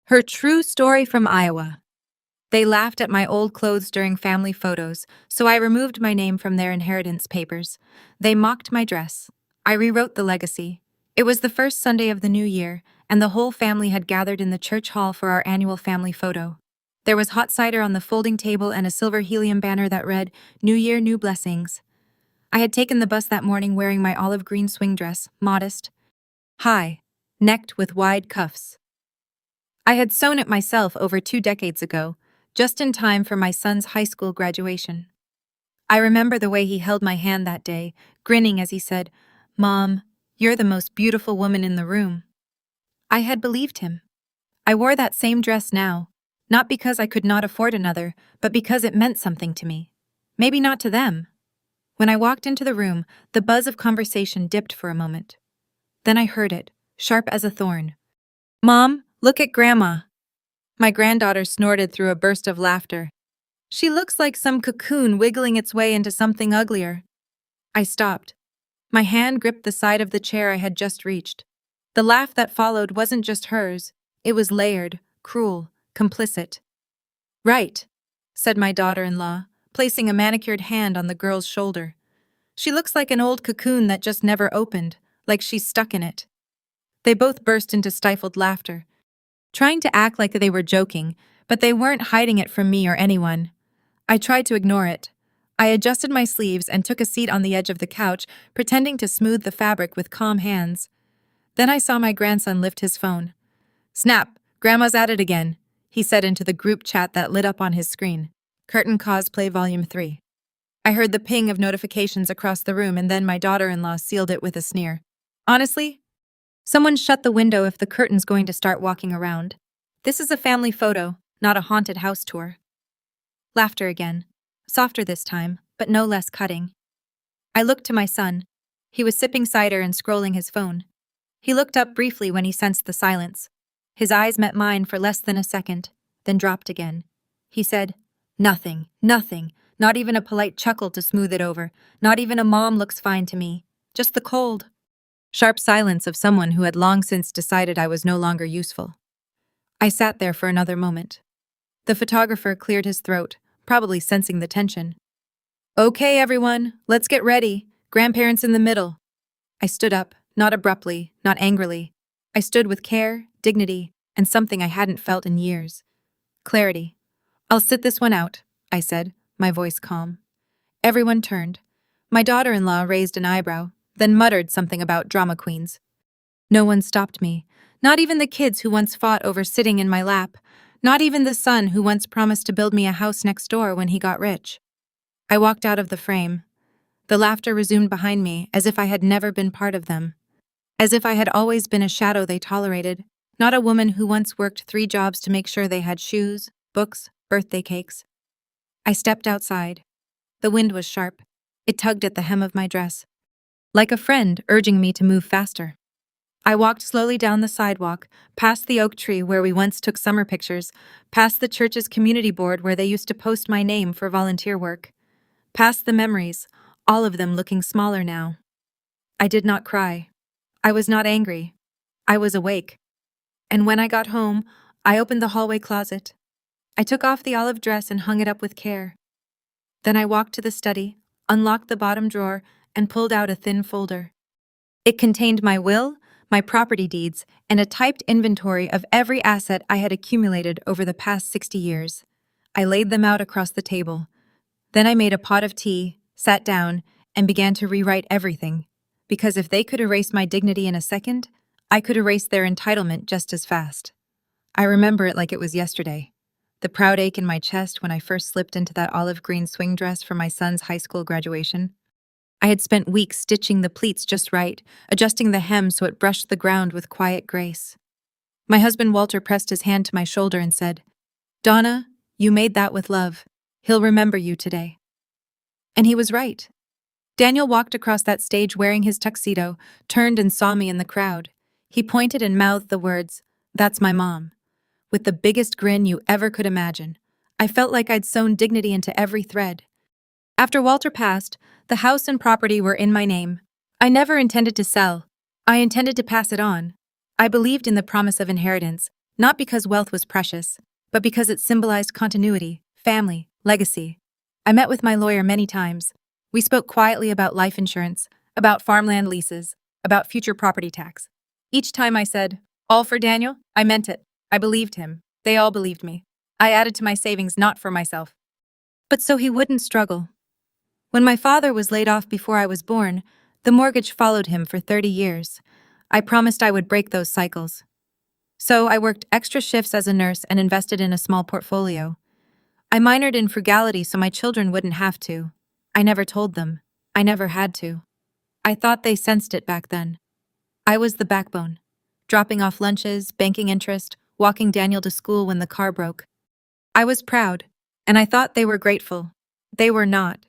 Her true story from Iowa. They laughed at my old clothes during family photos, so I removed my name from their inheritance papers. They mocked my dress. I rewrote the legacy. It was the first Sunday of the new year, and the whole family had gathered in the church hall for our annual family photo. There was hot cider on the folding table and a silver helium banner that read, "New Year, New Blessings." I had taken the bus that morning wearing my olive green swing dress, modest, high, necked with wide cuffs. I had sewn it myself over 2 decades ago, just in time for my son's high school graduation. I remember the way he held my hand that day, grinning as he said, "Mom, you're the most beautiful woman in the room." I had believed him. I wore that same dress now, not because I could not afford another, but because it meant something to me. Maybe not to them. When I walked into the room, the buzz of conversation dipped for a moment. Then I heard it, sharp as a thorn. "Mom, look at Grandma." My granddaughter snorted through a burst of laughter. "She looks like some cocoon wiggling its way into something uglier." I stopped. My hand gripped the side of the chair I had just reached. The laugh that followed wasn't just hers. It was layered, cruel, complicit. "Right," said my daughter-in-law, placing a manicured hand on the girl's shoulder. "She looks like an old cocoon that just never opened, like she's stuck in it." They both burst into stifled laughter, trying to act like they were joking, but they weren't hiding it from me or anyone. I tried to ignore it. I adjusted my sleeves and took a seat on the edge of the couch, pretending to smooth the fabric with calm hands. Then I saw my grandson lift his phone. "Snap, Grandma's at it again," he said into the group chat that lit up on his screen. Curtain Cosplay Volume 3. I heard the ping of notifications across the room, and then my daughter-in-law sealed it with a sneer. "Honestly, someone shut the window if the curtain's going to start walking around. This is a family photo, not a haunted house tour." Laughter again. Softer this time, but no less cutting. I looked to my son. He was sipping cider and scrolling his phone. He looked up briefly when he sensed the silence. His eyes met mine for less than a second, then dropped again. He said, "Nothing, nothing, not even a polite chuckle to smooth it over, not even a mom looks fine to me, just the cold, sharp silence of someone who had long since decided I was no longer useful." I sat there for another moment. The photographer cleared his throat, probably sensing the tension. "Okay, everyone, let's get ready. Grandparents in the middle." I stood up, not abruptly, not angrily. I stood with care, dignity, and something I hadn't felt in years. Clarity. "I'll sit this one out," I said, my voice calm. Everyone turned. My daughter-in-law raised an eyebrow, then muttered something about drama queens. No one stopped me, not even the kids who once fought over sitting in my lap, not even the son who once promised to build me a house next door when he got rich. I walked out of the frame. The laughter resumed behind me, as if I had never been part of them. As if I had always been a shadow they tolerated, not a woman who once worked 3 jobs to make sure they had shoes, books, birthday cakes. I stepped outside. The wind was sharp. It tugged at the hem of my dress, like a friend urging me to move faster. I walked slowly down the sidewalk, past the oak tree where we once took summer pictures, past the church's community board where they used to post my name for volunteer work, past the memories, all of them looking smaller now. I did not cry. I was not angry. I was awake. And when I got home, I opened the hallway closet. I took off the olive dress and hung it up with care. Then I walked to the study, unlocked the bottom drawer, and pulled out a thin folder. It contained my will, my property deeds, and a typed inventory of every asset I had accumulated over the past 60 years. I laid them out across the table. Then I made a pot of tea, sat down, and began to rewrite everything. Because if they could erase my dignity in a second, I could erase their entitlement just as fast. I remember it like it was yesterday. The proud ache in my chest when I first slipped into that olive green swing dress for my son's high school graduation. I had spent weeks stitching the pleats just right, adjusting the hem so it brushed the ground with quiet grace. My husband Walter pressed his hand to my shoulder and said, "Donna, you made that with love. He'll remember you today." And he was right. Daniel walked across that stage wearing his tuxedo, turned and saw me in the crowd. He pointed and mouthed the words, "That's my mom," with the biggest grin you ever could imagine. I felt like I'd sewn dignity into every thread. After Walter passed, the house and property were in my name. I never intended to sell. I intended to pass it on. I believed in the promise of inheritance, Not because wealth was precious, but because it symbolized continuity, family, legacy. I met with my lawyer many times. We spoke quietly about life insurance, about farmland leases, about future property tax. Each time I said, "All for Daniel," I meant it. I believed him. They all believed me. I added to my savings not for myself, but so he wouldn't struggle. When my father was laid off before I was born, the mortgage followed him for 30 years. I promised I would break those cycles. So I worked extra shifts as a nurse and invested in a small portfolio. I minored in frugality so my children wouldn't have to. I never told them. I never had to. I thought they sensed it back then. I was the backbone. Dropping off lunches, banking interest, walking Daniel to school when the car broke. I was proud, and I thought they were grateful. They were not.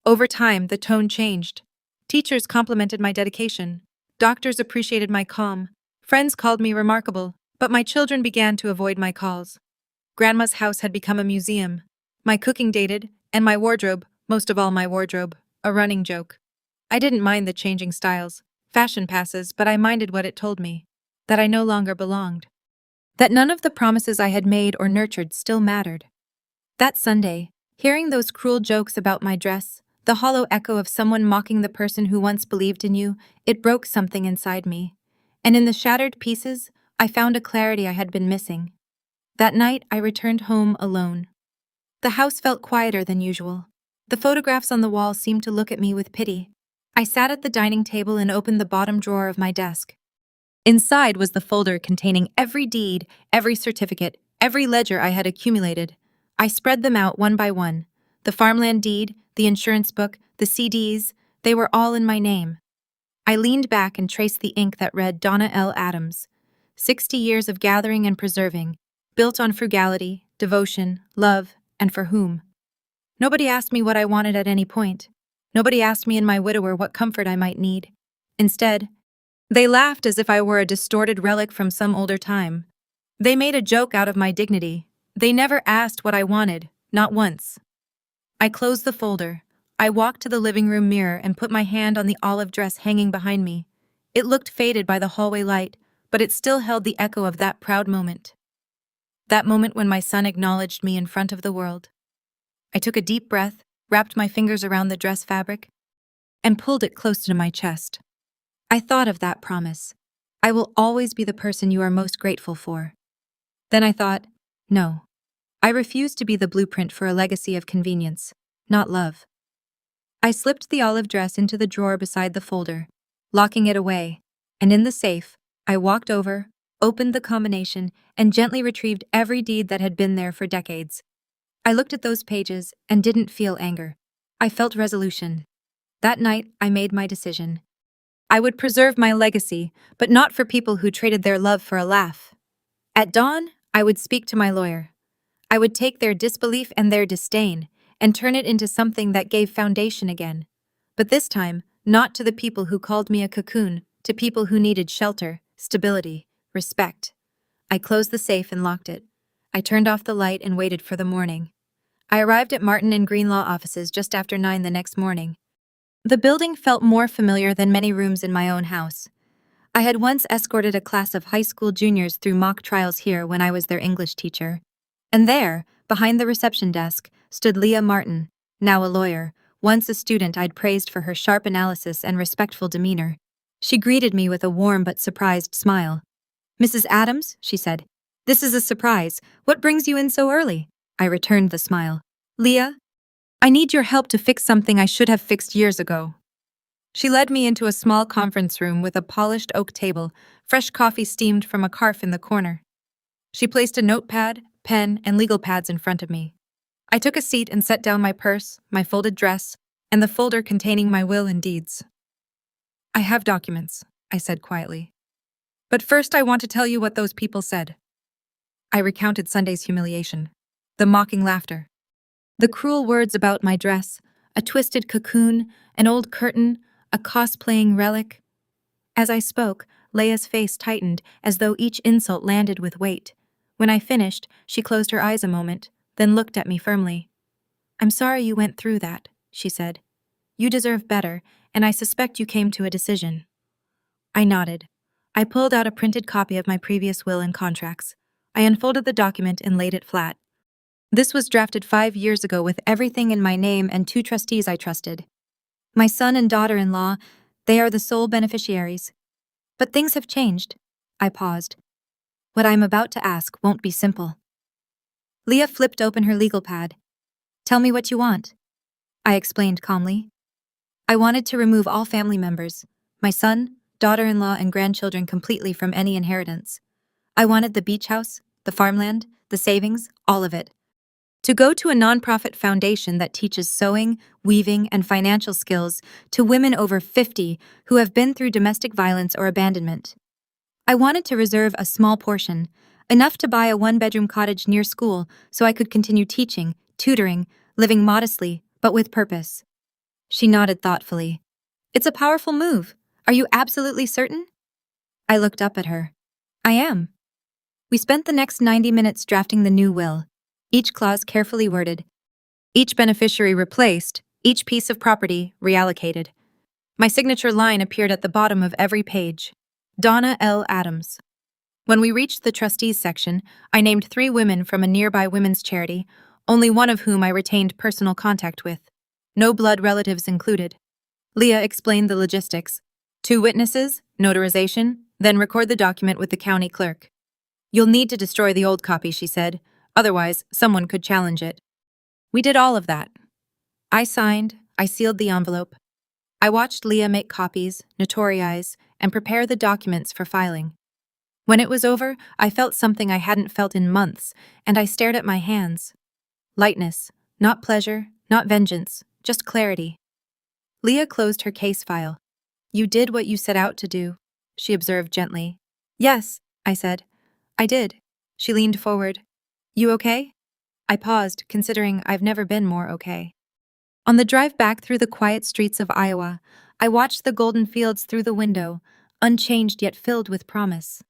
Over time, the tone changed. Teachers complimented my dedication. Doctors appreciated my calm. Friends called me remarkable, but my children began to avoid my calls. Grandma's house had become a museum. My cooking dated, and my wardrobe, most of all my wardrobe, a running joke. I didn't mind the changing styles, fashion passes, but I minded what it told me. That I no longer belonged. That none of the promises I had made or nurtured still mattered. That Sunday, hearing those cruel jokes about my dress, the hollow echo of someone mocking the person who once believed in you, it broke something inside me. And in the shattered pieces, I found a clarity I had been missing. That night, I returned home alone. The house felt quieter than usual. The photographs on the wall seemed to look at me with pity. I sat at the dining table and opened the bottom drawer of my desk. Inside was the folder containing every deed, every certificate, every ledger I had accumulated. I spread them out one by one. The farmland deed, the insurance book, the CDs, they were all in my name. I leaned back and traced the ink that read Donna L. Adams. 60 years of gathering and preserving, built on frugality, devotion, love, and for whom? Nobody asked me what I wanted at any point. Nobody asked me in my widower what comfort I might need. Instead, they laughed as if I were a distorted relic from some older time. They made a joke out of my dignity. They never asked what I wanted, not once. I closed the folder. I walked to the living room mirror and put my hand on the olive dress hanging behind me. It looked faded by the hallway light, but it still held the echo of that proud moment. That moment when my son acknowledged me in front of the world. I took a deep breath, wrapped my fingers around the dress fabric, and pulled it close to my chest. I thought of that promise. I will always be the person you are most grateful for. Then I thought, no. I refuse to be the blueprint for a legacy of convenience, not love. I slipped the olive dress into the drawer beside the folder, locking it away, and in the safe, I walked over, opened the combination, and gently retrieved every deed that had been there for decades. I looked at those pages and didn't feel anger. I felt resolution. That night, I made my decision. I would preserve my legacy, but not for people who traded their love for a laugh. At dawn, I would speak to my lawyer. I would take their disbelief and their disdain and turn it into something that gave foundation again. But this time, not to the people who called me a cocoon, to people who needed shelter, stability, respect. I closed the safe and locked it. I turned off the light and waited for the morning. I arrived at Martin and Green Law offices just after 9 the next morning. The building felt more familiar than many rooms in my own house. I had once escorted a class of high school juniors through mock trials here when I was their English teacher. And there, behind the reception desk, stood Leah Martin, now a lawyer, once a student I'd praised for her sharp analysis and respectful demeanor. She greeted me with a warm but surprised smile. "Mrs. Adams," she said, "this is a surprise. What brings you in so early?" I returned the smile. "Leah, I need your help to fix something I should have fixed years ago." She led me into a small conference room with a polished oak table, fresh coffee steamed from a carf in the corner. She placed a notepad, pen, and legal pads in front of me. I took a seat and set down my purse, my folded dress, and the folder containing my will and deeds. "I have documents," I said quietly. "But first I want to tell you what those people said." I recounted Sunday's humiliation, the mocking laughter, the cruel words about my dress, a twisted cocoon, an old curtain, a cosplaying relic. As I spoke, Leia's face tightened as though each insult landed with weight. When I finished, she closed her eyes a moment, then looked at me firmly. "I'm sorry you went through that," she said. "You deserve better, and I suspect you came to a decision." I nodded. I pulled out a printed copy of my previous will and contracts. I unfolded the document and laid it flat. This was drafted 5 years ago with everything in my name and 2 trustees I trusted. My son and daughter-in-law, they are the sole beneficiaries. But things have changed. I paused. What I am about to ask won't be simple. Leah flipped open her legal pad. Tell me what you want. I explained calmly. I wanted to remove all family members, my son, daughter-in-law, and grandchildren completely from any inheritance. I wanted the beach house, the farmland, the savings, all of it. To go to a nonprofit foundation that teaches sewing, weaving, and financial skills to women over 50 who have been through domestic violence or abandonment. I wanted to reserve a small portion, enough to buy a 1-bedroom cottage near school so I could continue teaching, tutoring, living modestly, but with purpose. She nodded thoughtfully. It's a powerful move. Are you absolutely certain? I looked up at her. I am. We spent the next 90 minutes drafting the new will, each clause carefully worded, each beneficiary replaced, each piece of property reallocated. My signature line appeared at the bottom of every page. Donna L. Adams. When we reached the trustees section, I named 3 women from a nearby women's charity, only one of whom I retained personal contact with. No blood relatives included. Leah explained the logistics. 2 witnesses, notarization, then record the document with the county clerk. You'll need to destroy the old copy, she said. Otherwise, someone could challenge it. We did all of that. I signed, I sealed the envelope. I watched Leah make copies, notarize, and prepare the documents for filing. When it was over, I felt something I hadn't felt in months, and I stared at my hands. Lightness, not pleasure, not vengeance, just clarity. Leah closed her case file. You did what you set out to do, she observed gently. Yes, I said. I did. She leaned forward. You okay? I paused, considering I've never been more okay. On the drive back through the quiet streets of Iowa, I watched the golden fields through the window, unchanged yet filled with promise.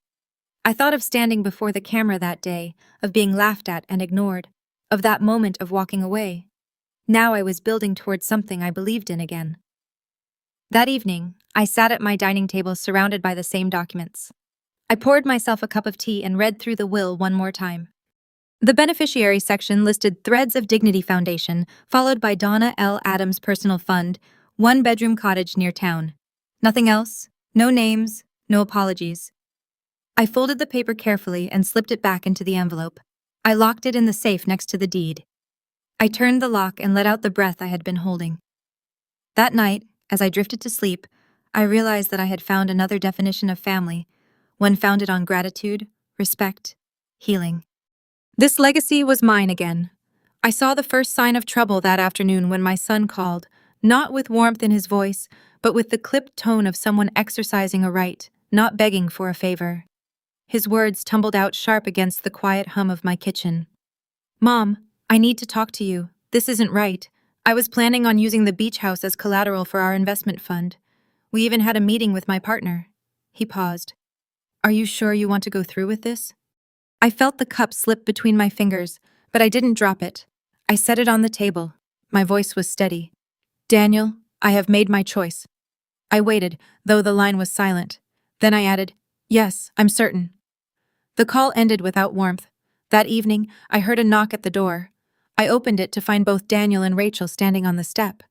I thought of standing before the camera that day, of being laughed at and ignored, of that moment of walking away. Now I was building towards something I believed in again. That evening, I sat at my dining table surrounded by the same documents. I poured myself a cup of tea and read through the will one more time. The beneficiary section listed Threads of Dignity Foundation, followed by Donna L. Adams Personal Fund, 1-bedroom cottage near town. Nothing else, no names, no apologies. I folded the paper carefully and slipped it back into the envelope. I locked it in the safe next to the deed. I turned the lock and let out the breath I had been holding. That night, as I drifted to sleep, I realized that I had found another definition of family, one founded on gratitude, respect, healing. This legacy was mine again. I saw the first sign of trouble that afternoon when my son called, not with warmth in his voice, but with the clipped tone of someone exercising a right, not begging for a favor. His words tumbled out sharp against the quiet hum of my kitchen. Mom, I need to talk to you. This isn't right. I was planning on using the beach house as collateral for our investment fund. We even had a meeting with my partner. He paused. Are you sure you want to go through with this? I felt the cup slip between my fingers, but I didn't drop it. I set it on the table. My voice was steady. Daniel, I have made my choice. I waited, though the line was silent. Then I added, yes, I'm certain. The call ended without warmth. That evening, I heard a knock at the door. I opened it to find both Daniel and Rachel standing on the step.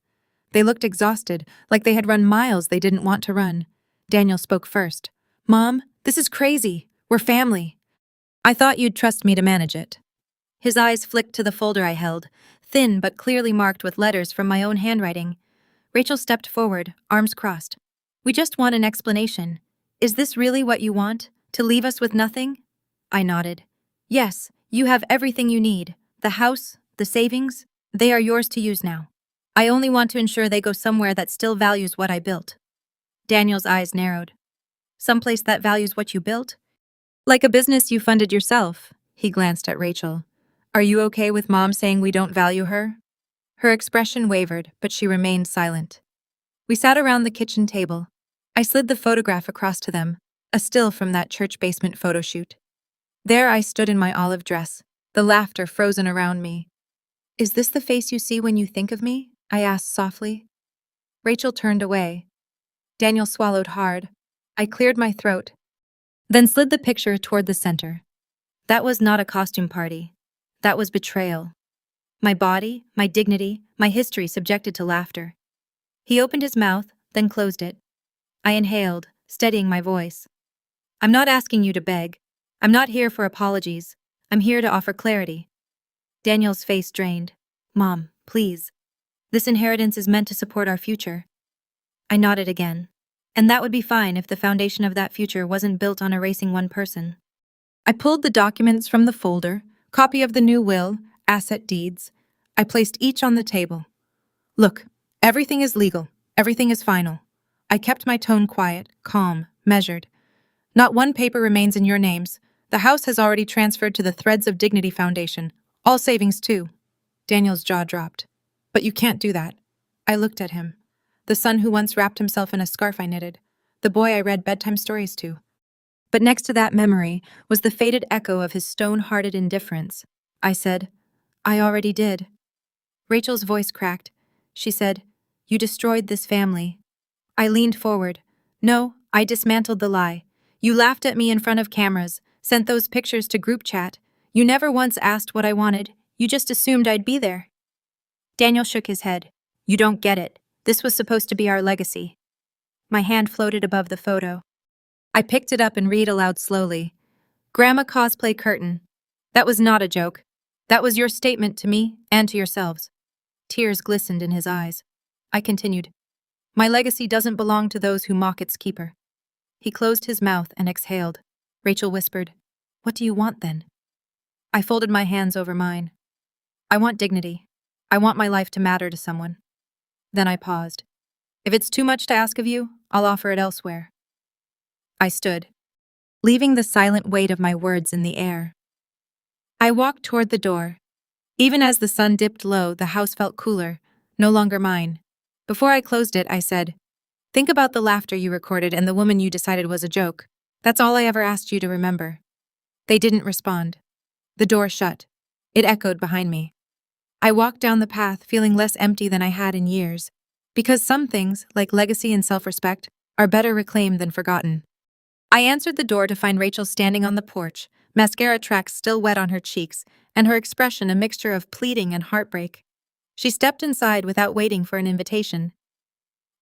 They looked exhausted, like they had run miles they didn't want to run. Daniel spoke first. Mom, this is crazy. We're family. I thought you'd trust me to manage it. His eyes flicked to the folder I held, thin but clearly marked with letters from my own handwriting. Rachel stepped forward, arms crossed. We just want an explanation. Is this really what you want? To leave us with nothing? I nodded. Yes, you have everything you need. The house, the savings, they are yours to use now. I only want to ensure they go somewhere that still values what I built. Daniel's eyes narrowed. Someplace that values what you built? Like a business you funded yourself, he glanced at Rachel. Are you okay with Mom saying we don't value her? Her expression wavered, but she remained silent. We sat around the kitchen table. I slid the photograph across to them, a still from that church basement photo shoot. There I stood in my olive dress, the laughter frozen around me. Is this the face you see when you think of me? I asked softly. Rachel turned away. Daniel swallowed hard. I cleared my throat, then slid the picture toward the center. That was not a costume party. That was betrayal. My body, my dignity, my history subjected to laughter. He opened his mouth, then closed it. I inhaled, steadying my voice. I'm not asking you to beg. I'm not here for apologies. I'm here to offer clarity. Daniel's face drained. Mom, please. This inheritance is meant to support our future. I nodded again. And that would be fine if the foundation of that future wasn't built on erasing one person. I pulled the documents from the folder, copy of the new will, asset deeds. I placed each on the table. Look, everything is legal. Everything is final. I kept my tone quiet, calm, measured. Not one paper remains in your names. The house has already transferred to the Threads of Dignity Foundation. All savings, too. Daniel's jaw dropped. But you can't do that. I looked at him. The son who once wrapped himself in a scarf I knitted. The boy I read bedtime stories to. But next to that memory was the faded echo of his stone-hearted indifference. I said, I already did. Rachel's voice cracked. She said, You destroyed this family. I leaned forward. No, I dismantled the lie. You laughed at me in front of cameras, sent those pictures to group chat. You never once asked what I wanted. You just assumed I'd be there. Daniel shook his head. You don't get it. This was supposed to be our legacy. My hand floated above the photo. I picked it up and read aloud slowly. Grandma cosplay curtain. That was not a joke. That was your statement to me and to yourselves. Tears glistened in his eyes. I continued. My legacy doesn't belong to those who mock its keeper. He closed his mouth and exhaled. Rachel whispered, What do you want then? I folded my hands over mine. I want dignity. I want my life to matter to someone. Then I paused. If it's too much to ask of you, I'll offer it elsewhere. I stood, leaving the silent weight of my words in the air. I walked toward the door. Even as the sun dipped low, the house felt cooler, no longer mine. Before I closed it, I said, Think about the laughter you recorded and the woman you decided was a joke. That's all I ever asked you to remember. They didn't respond. The door shut. It echoed behind me. I walked down the path feeling less empty than I had in years, because some things, like legacy and self-respect, are better reclaimed than forgotten. I answered the door to find Rachel standing on the porch, mascara tracks still wet on her cheeks, and her expression a mixture of pleading and heartbreak. She stepped inside without waiting for an invitation.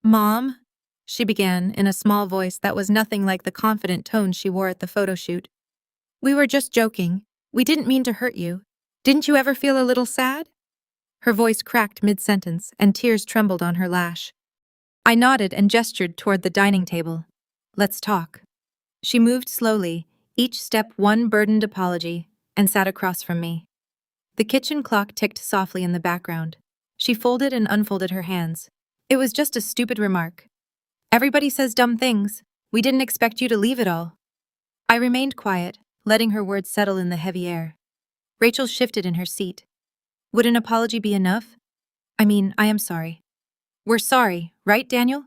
Mom, she began in a small voice that was nothing like the confident tone she wore at the photo shoot. We were just joking. We didn't mean to hurt you. Didn't you ever feel a little sad? Her voice cracked mid-sentence, and tears trembled on her lash. I nodded and gestured toward the dining table. Let's talk. She moved slowly, each step one burdened apology, and sat across from me. The kitchen clock ticked softly in the background. She folded and unfolded her hands. It was just a stupid remark. Everybody says dumb things. We didn't expect you to leave it all. I remained quiet, letting her words settle in the heavy air. Rachel shifted in her seat. Would an apology be enough? I am sorry. We're sorry, right, Daniel?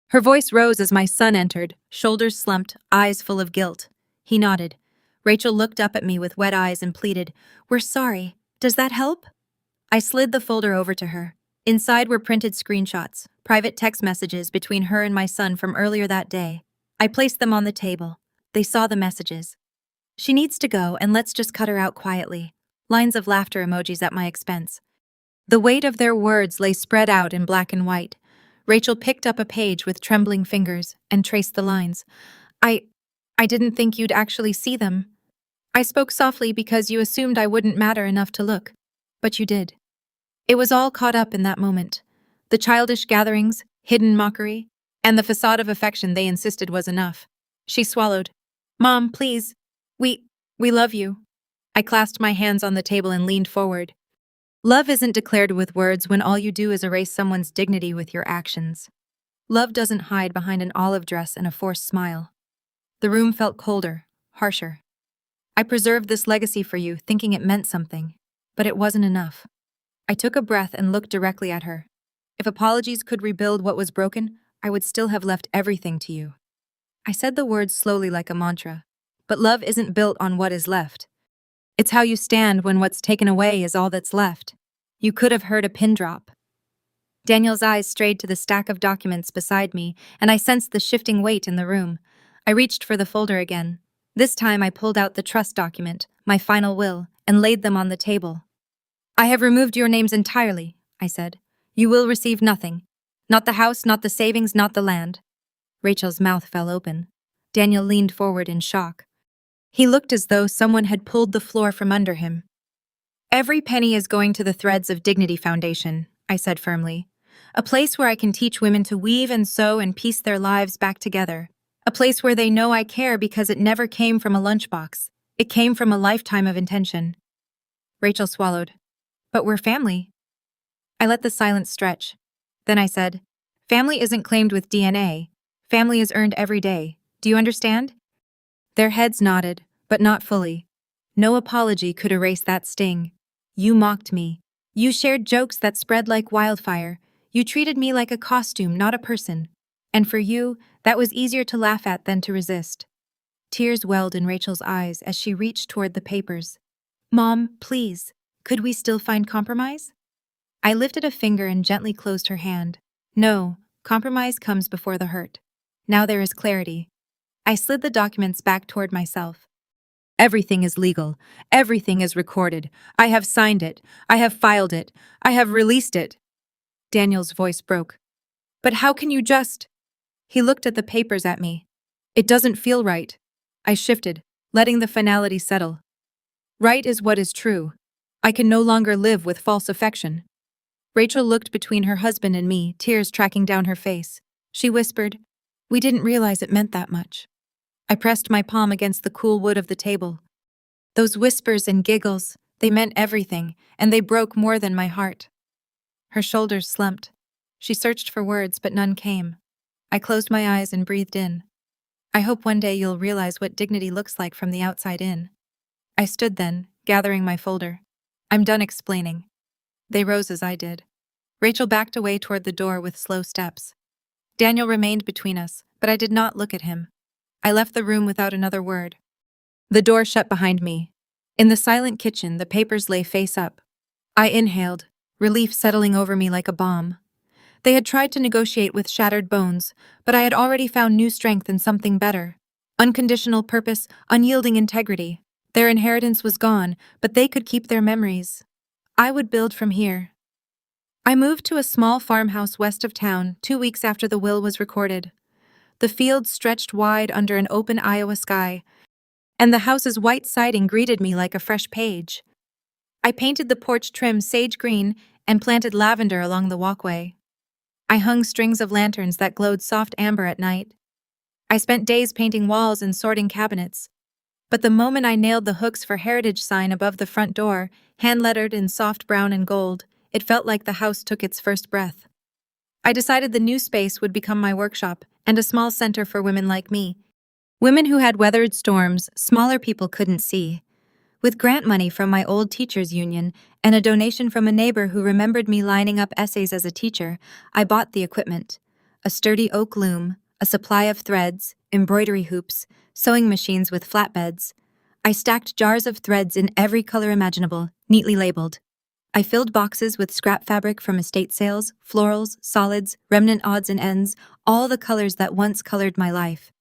Her voice rose as my son entered, shoulders slumped, eyes full of guilt. He nodded. Rachel looked up at me with wet eyes and pleaded, We're sorry. Does that help? I slid the folder over to her. Inside were printed screenshots, private text messages between her and my son from earlier that day. I placed them on the table. They saw the messages. She needs to go, and let's just cut her out quietly. Lines of laughter emojis at my expense. The weight of their words lay spread out in black and white. Rachel picked up a page with trembling fingers and traced the lines. I didn't think you'd actually see them. I spoke softly because you assumed I wouldn't matter enough to look. But you did. It was all caught up in that moment. The childish gatherings, hidden mockery, and the facade of affection they insisted was enough. She swallowed. Mom, please. We love you. I clasped my hands on the table and leaned forward. Love isn't declared with words when all you do is erase someone's dignity with your actions. Love doesn't hide behind an olive dress and a forced smile. The room felt colder, harsher. I preserved this legacy for you, thinking it meant something, but it wasn't enough. I took a breath and looked directly at her. If apologies could rebuild what was broken, I would still have left everything to you. I said the words slowly like a mantra, but love isn't built on what is left. It's how you stand when what's taken away is all that's left. You could have heard a pin drop. Daniel's eyes strayed to the stack of documents beside me, and I sensed the shifting weight in the room. I reached for the folder again. This time I pulled out the trust document, my final will, and laid them on the table. I have removed your names entirely, I said. You will receive nothing. Not the house, not the savings, not the land. Rachel's mouth fell open. Daniel leaned forward in shock. He looked as though someone had pulled the floor from under him. Every penny is going to the Threads of Dignity Foundation, I said firmly. A place where I can teach women to weave and sew and piece their lives back together. A place where they know I care because it never came from a lunchbox. It came from a lifetime of intention. Rachel swallowed. But we're family. I let the silence stretch. Then I said, family isn't claimed with DNA. Family is earned every day. Do you understand? Their heads nodded, but not fully. No apology could erase that sting. You mocked me. You shared jokes that spread like wildfire. You treated me like a costume, not a person. And for you, that was easier to laugh at than to resist. Tears welled in Rachel's eyes as she reached toward the papers. Mom, please, could we still find compromise? I lifted a finger and gently closed her hand. No, compromise comes before the hurt. Now there is clarity. I slid the documents back toward myself. Everything is legal. Everything is recorded. I have signed it. I have filed it. I have released it. Daniel's voice broke. But how can you just... He looked at the papers at me. It doesn't feel right. I shifted, letting the finality settle. Right is what is true. I can no longer live with false affection. Rachel looked between her husband and me, tears tracking down her face. She whispered, "We didn't realize it meant that much." I pressed my palm against the cool wood of the table. Those whispers and giggles, they meant everything, and they broke more than my heart. Her shoulders slumped. She searched for words, but none came. I closed my eyes and breathed in. I hope one day you'll realize what dignity looks like from the outside in. I stood then, gathering my folder. I'm done explaining. They rose as I did. Rachel backed away toward the door with slow steps. Daniel remained between us, but I did not look at him. I left the room without another word. The door shut behind me. In the silent kitchen, the papers lay face up. I inhaled, relief settling over me like a bomb. They had tried to negotiate with shattered bones, but I had already found new strength in something better. Unconditional purpose, unyielding integrity. Their inheritance was gone, but they could keep their memories. I would build from here. I moved to a small farmhouse west of town 2 weeks after the will was recorded. The fields stretched wide under an open Iowa sky, and the house's white siding greeted me like a fresh page. I painted the porch trim sage green and planted lavender along the walkway. I hung strings of lanterns that glowed soft amber at night. I spent days painting walls and sorting cabinets. But the moment I nailed the hooks for heritage sign above the front door, hand-lettered in soft brown and gold, it felt like the house took its first breath. I decided the new space would become my workshop and a small center for women like me. Women who had weathered storms smaller people couldn't see. With grant money from my old teachers' union and a donation from a neighbor who remembered me lining up essays as a teacher, I bought the equipment. A sturdy oak loom, a supply of threads, embroidery hoops, sewing machines with flatbeds. I stacked jars of threads in every color imaginable, neatly labeled. I filled boxes with scrap fabric from estate sales, florals, solids, remnant odds and ends, all the colors that once colored my life.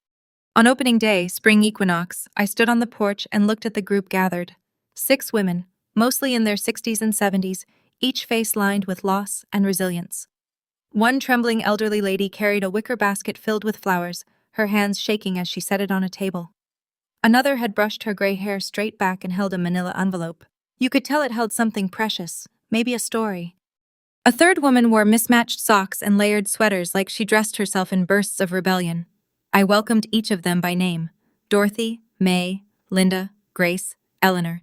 On opening day, spring equinox, I stood on the porch and looked at the group gathered. 6 women, mostly in their 60s and 70s, each face lined with loss and resilience. One trembling elderly lady carried a wicker basket filled with flowers, her hands shaking as she set it on a table. Another had brushed her gray hair straight back and held a manila envelope. You could tell it held something precious, maybe a story. A third woman wore mismatched socks and layered sweaters like she dressed herself in bursts of rebellion. I welcomed each of them by name: Dorothy, May, Linda, Grace, Eleanor.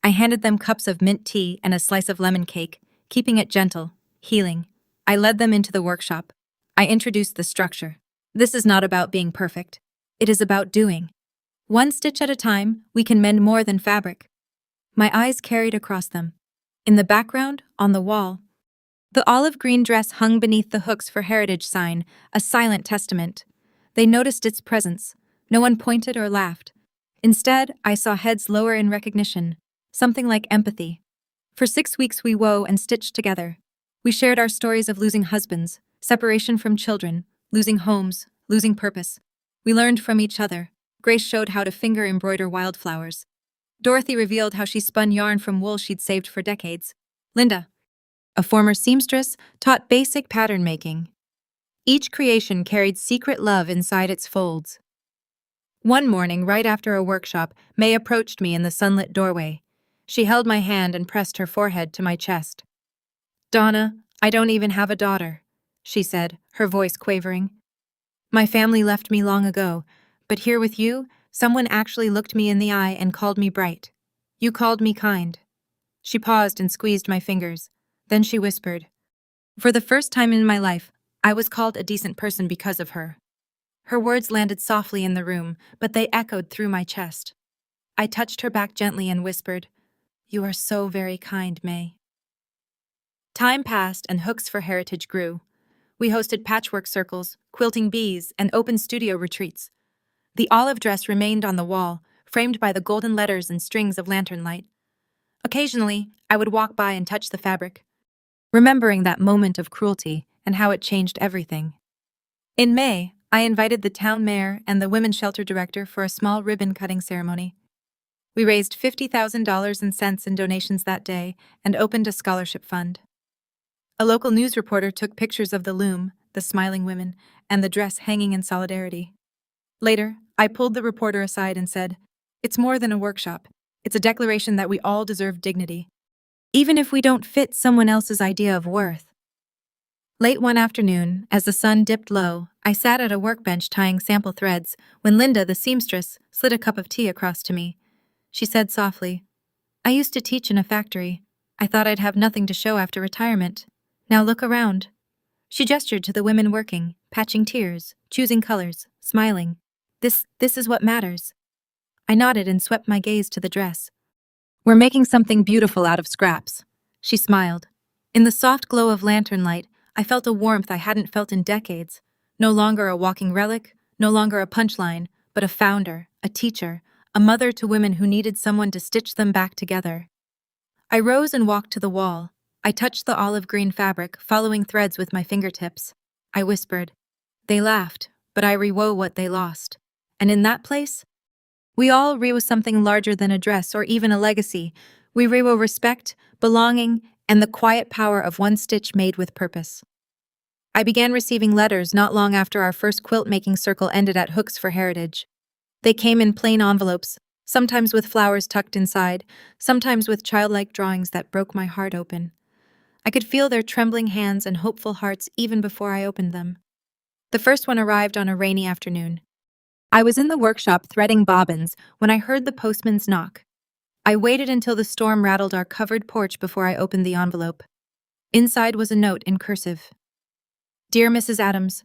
I handed them cups of mint tea and a slice of lemon cake, keeping it gentle, healing. I led them into the workshop. I introduced the structure. This is not about being perfect. It is about doing. One stitch at a time, we can mend more than fabric. My eyes carried across them. In the background, on the wall, the olive green dress hung beneath the hooks for heritage sign, a silent testament. They noticed its presence. No one pointed or laughed. Instead, I saw heads lower in recognition, something like empathy. For 6 weeks we wove and stitched together. We shared our stories of losing husbands, separation from children, losing homes, losing purpose. We learned from each other. Grace showed how to finger embroider wildflowers. Dorothy revealed how she spun yarn from wool she'd saved for decades. Linda, a former seamstress, taught basic pattern making. Each creation carried secret love inside its folds. One morning, right after a workshop, May approached me in the sunlit doorway. She held my hand and pressed her forehead to my chest. Donna, I don't even have a daughter, she said, her voice quavering. My family left me long ago, but here with you, someone actually looked me in the eye and called me bright. You called me kind. She paused and squeezed my fingers. Then she whispered, for the first time in my life, I was called a decent person because of her. Her words landed softly in the room, but they echoed through my chest. I touched her back gently and whispered, you are so very kind, May. Time passed and Hooks for Heritage grew. We hosted patchwork circles, quilting bees, and open studio retreats. The olive dress remained on the wall, framed by the golden letters and strings of lantern light. Occasionally, I would walk by and touch the fabric, remembering that moment of cruelty and how it changed everything. In May, I invited the town mayor and the women's shelter director for a small ribbon-cutting ceremony. We raised $50,000 in cents in donations that day and opened a scholarship fund. A local news reporter took pictures of the loom, the smiling women, and the dress hanging in solidarity. Later, I pulled the reporter aside and said, it's more than a workshop. It's a declaration that we all deserve dignity, even if we don't fit someone else's idea of worth. Late one afternoon, as the sun dipped low, I sat at a workbench tying sample threads when Linda, the seamstress, slid a cup of tea across to me. She said softly, I used to teach in a factory. I thought I'd have nothing to show after retirement. Now look around. She gestured to the women working, patching tiers, choosing colors, smiling. This is what matters. I nodded and swept my gaze to the dress. We're making something beautiful out of scraps. She smiled. In the soft glow of lantern light, I felt a warmth I hadn't felt in decades. No longer a walking relic, no longer a punchline, but a founder, a teacher, a mother to women who needed someone to stitch them back together. I rose and walked to the wall. I touched the olive green fabric, following threads with my fingertips. I whispered. They laughed, but I rewoe what they lost. And in that place, we all rewoe something larger than a dress or even a legacy. We rewoe respect, belonging, and the quiet power of one stitch made with purpose. I began receiving letters not long after our first quilt-making circle ended at Hooks for Heritage. They came in plain envelopes, sometimes with flowers tucked inside, sometimes with childlike drawings that broke my heart open. I could feel their trembling hands and hopeful hearts even before I opened them. The first one arrived on a rainy afternoon. I was in the workshop threading bobbins when I heard the postman's knock. I waited until the storm rattled our covered porch before I opened the envelope. Inside was a note in cursive. Dear Mrs. Adams,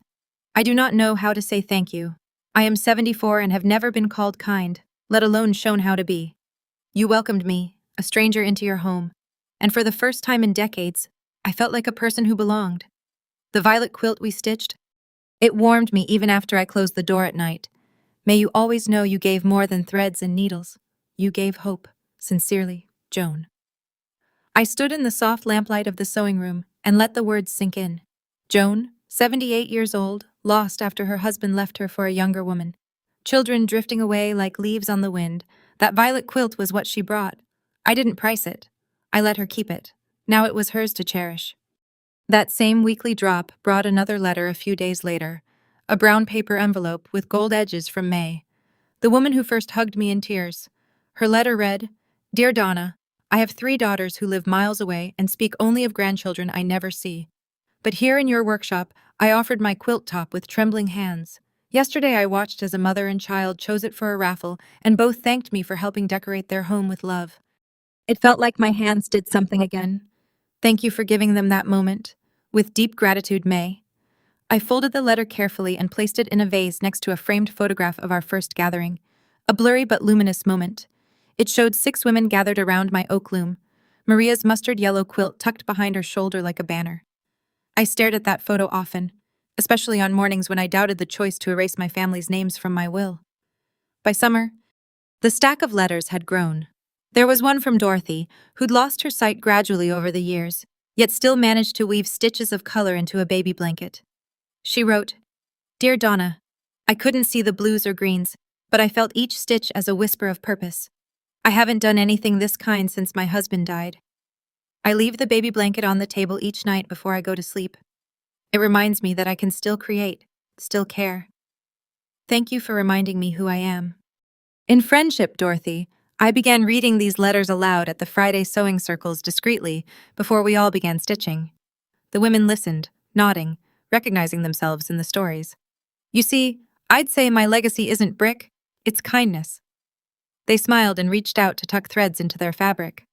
I do not know how to say thank you. I am 74 and have never been called kind, let alone shown how to be. You welcomed me, a stranger, into your home, and for the first time in decades, I felt like a person who belonged. The violet quilt we stitched, it warmed me even after I closed the door at night. May you always know you gave more than threads and needles. You gave hope. Sincerely, Joan. I stood in the soft lamplight of the sewing room and let the words sink in. Joan, 78 years old, lost after her husband left her for a younger woman. Children drifting away like leaves on the wind. That violet quilt was what she brought. I didn't price it. I let her keep it. Now it was hers to cherish. That same weekly drop brought another letter a few days later, a brown paper envelope with gold edges from May, the woman who first hugged me in tears. Her letter read, Dear Donna, I have 3 daughters who live miles away and speak only of grandchildren I never see. But here in your workshop, I offered my quilt top with trembling hands. Yesterday I watched as a mother and child chose it for a raffle, and both thanked me for helping decorate their home with love. It felt like my hands did something again. Thank you for giving them that moment. With deep gratitude, May. I folded the letter carefully and placed it in a vase next to a framed photograph of our first gathering. A blurry but luminous moment. It showed 6 women gathered around my oak loom, Maria's mustard yellow quilt tucked behind her shoulder like a banner. I stared at that photo often, especially on mornings when I doubted the choice to erase my family's names from my will. By summer, the stack of letters had grown. There was one from Dorothy, who'd lost her sight gradually over the years, yet still managed to weave stitches of color into a baby blanket. She wrote, Dear Donna, I couldn't see the blues or greens, but I felt each stitch as a whisper of purpose. I haven't done anything this kind since my husband died. I leave the baby blanket on the table each night before I go to sleep. It reminds me that I can still create, still care. Thank you for reminding me who I am. In friendship, Dorothy, I began reading these letters aloud at the Friday sewing circles discreetly before we all began stitching. The women listened, nodding, recognizing themselves in the stories. You see, I'd say my legacy isn't brick, it's kindness. They smiled and reached out to tuck threads into their fabric.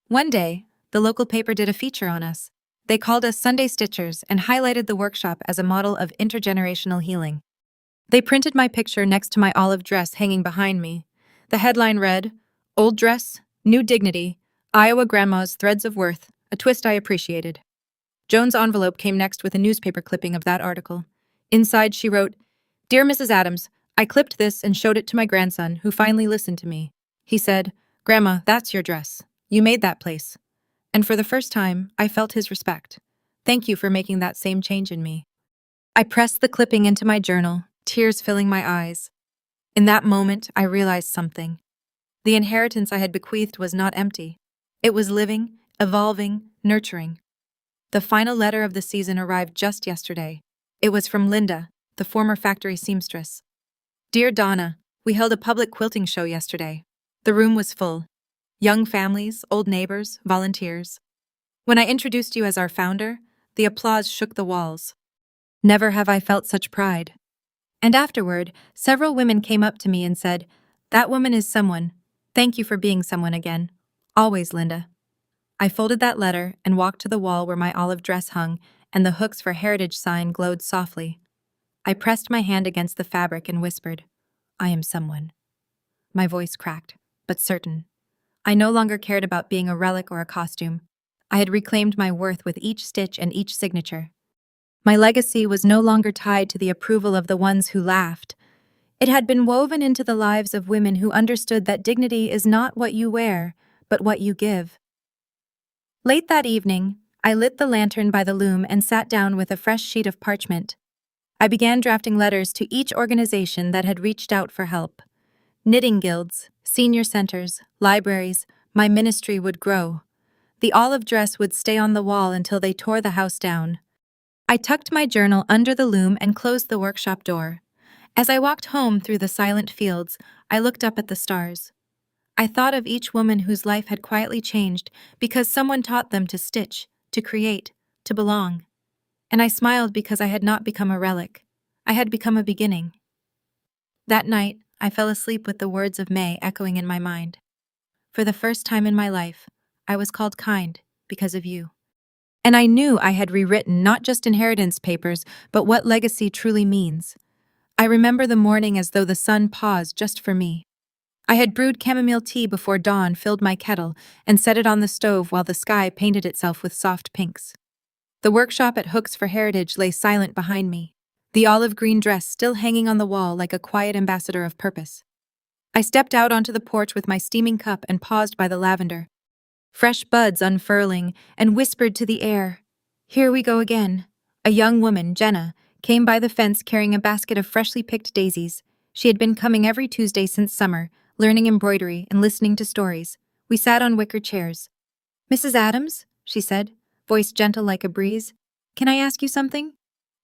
One day, the local paper did a feature on us. They called us Sunday Stitchers and highlighted the workshop as a model of intergenerational healing. They printed my picture next to my olive dress hanging behind me. The headline read, "Old Dress, New Dignity, Iowa Grandma's Threads of Worth, a twist I appreciated." Joan's envelope came next with a newspaper clipping of that article. Inside, she wrote, "Dear Mrs. Adams, I clipped this and showed it to my grandson, who finally listened to me. He said, 'Grandma, that's your dress. You made that place.' And for the first time, I felt his respect. Thank you for making that same change in me." I pressed the clipping into my journal, tears filling my eyes. In that moment, I realized something. The inheritance I had bequeathed was not empty. It was living, evolving, nurturing. The final letter of the season arrived just yesterday. It was from Linda, the former factory seamstress. "Dear Donna, we held a public quilting show yesterday. The room was full. Young families, old neighbors, volunteers. When I introduced you as our founder, the applause shook the walls. Never have I felt such pride." And afterward, several women came up to me and said, "That woman is someone. Thank you for being someone again. Always, Linda." I folded that letter and walked to the wall where my olive dress hung and the hooks for heritage sign glowed softly. I pressed my hand against the fabric and whispered, "I am someone." My voice cracked, but certain. I no longer cared about being a relic or a costume. I had reclaimed my worth with each stitch and each signature. My legacy was no longer tied to the approval of the ones who laughed. It had been woven into the lives of women who understood that dignity is not what you wear, but what you give. Late that evening, I lit the lantern by the loom and sat down with a fresh sheet of parchment. I began drafting letters to each organization that had reached out for help. Knitting guilds, senior centers, libraries, my ministry would grow. The olive dress would stay on the wall until they tore the house down. I tucked my journal under the loom and closed the workshop door. As I walked home through the silent fields, I looked up at the stars. I thought of each woman whose life had quietly changed because someone taught them to stitch, to create, to belong. And I smiled because I had not become a relic. I had become a beginning. That night, I fell asleep with the words of May echoing in my mind. For the first time in my life, I was called kind because of you. And I knew I had rewritten not just inheritance papers, but what legacy truly means. I remember the morning as though the sun paused just for me. I had brewed chamomile tea before dawn filled my kettle and set it on the stove while the sky painted itself with soft pinks. The workshop at Hooks for Heritage lay silent behind me, the olive green dress still hanging on the wall like a quiet ambassador of purpose. I stepped out onto the porch with my steaming cup and paused by the lavender. Fresh buds unfurling, and whispered to the air, "Here we go again." A young woman, Jenna, came by the fence carrying a basket of freshly picked daisies. She had been coming every Tuesday since summer, learning embroidery and listening to stories. We sat on wicker chairs. "Mrs. Adams," she said, voice gentle like a breeze, "can I ask you something?"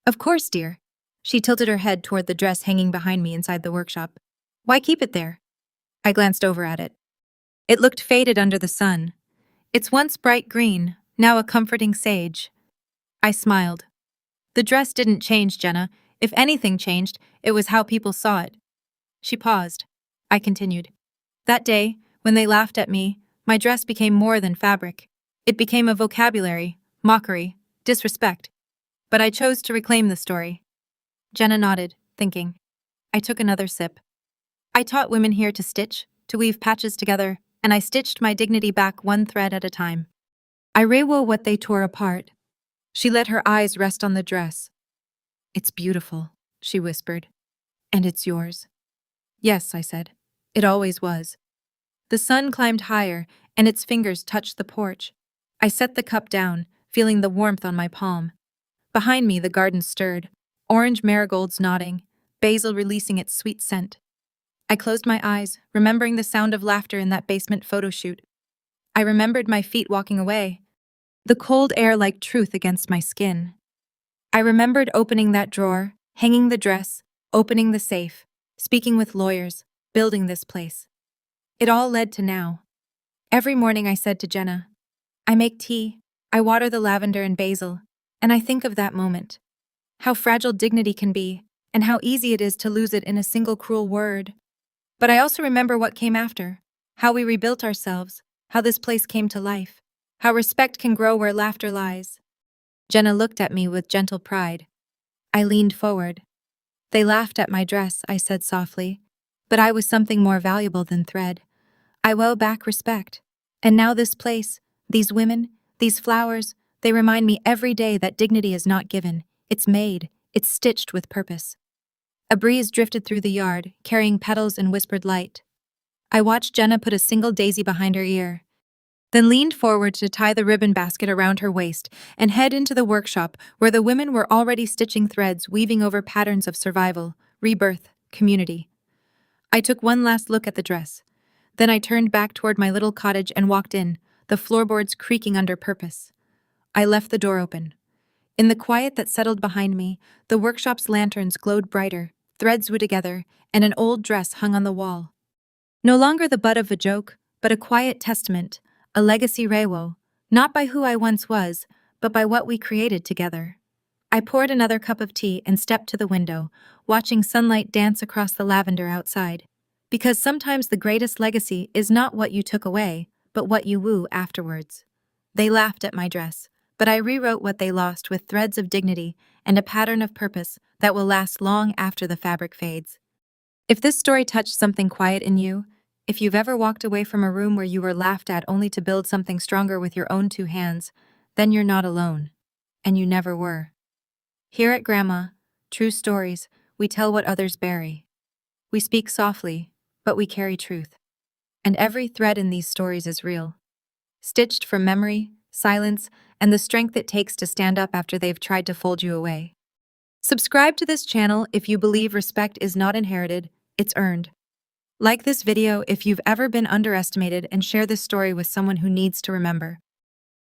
"Of course, dear." She tilted her head toward the dress hanging behind me inside the workshop. "Why keep it there?" I glanced over at it. It looked faded under the sun. Its once bright green, now a comforting sage. I smiled. "The dress didn't change, Jenna. If anything changed, it was how people saw it." She paused. I continued. "That day, when they laughed at me, my dress became more than fabric. It became a vocabulary, mockery, disrespect. But I chose to reclaim the story." Jenna nodded, thinking. I took another sip. "I taught women here to stitch, to weave patches together, and I stitched my dignity back one thread at a time. I rewove what they tore apart." She let her eyes rest on the dress. "It's beautiful," she whispered. "And it's yours." "Yes," I said. "It always was." The sun climbed higher, and its fingers touched the porch. I set the cup down, feeling the warmth on my palm. Behind me, the garden stirred, orange marigolds nodding, basil releasing its sweet scent. I closed my eyes, remembering the sound of laughter in that basement photo shoot. I remembered my feet walking away, the cold air like truth against my skin. I remembered opening that drawer, hanging the dress, opening the safe, speaking with lawyers, building this place. It all led to now. Every morning I said to Jenna, I make tea, I water the lavender and basil, and I think of that moment. How fragile dignity can be, and how easy it is to lose it in a single cruel word. But I also remember what came after, how we rebuilt ourselves, how this place came to life, how respect can grow where laughter lies. Jenna looked at me with gentle pride. I leaned forward. They laughed at my dress, I said softly, but I was something more valuable than thread. I owe back respect. And now this place, these women, these flowers, they remind me every day that dignity is not given, it's made, it's stitched with purpose. A breeze drifted through the yard, carrying petals and whispered light. I watched Jenna put a single daisy behind her ear, then leaned forward to tie the ribbon basket around her waist and head into the workshop where the women were already stitching threads, weaving over patterns of survival, rebirth, community. I took one last look at the dress. Then I turned back toward my little cottage and walked in, the floorboards creaking under purpose. I left the door open. In the quiet that settled behind me, the workshop's lanterns glowed brighter, threads wound together, and an old dress hung on the wall. No longer the butt of a joke, but a quiet testament, a legacy Rewrote, not by who I once was, but by what we created together. I poured another cup of tea and stepped to the window, watching sunlight dance across the lavender outside. Because sometimes the greatest legacy is not what you took away, but what you woo afterwards. They laughed at my dress, but I rewrote what they lost with threads of dignity and a pattern of purpose that will last long after the fabric fades. If this story touched something quiet in you, if you've ever walked away from a room where you were laughed at only to build something stronger with your own two hands, then you're not alone. And you never were. Here at Grandma, True Stories, we tell what others bury. We speak softly, but we carry truth. And every thread in these stories is real. Stitched from memory, silence, and the strength it takes to stand up after they've tried to fold you away. Subscribe to this channel if you believe respect is not inherited, it's earned. Like this video if you've ever been underestimated, and share this story with someone who needs to remember.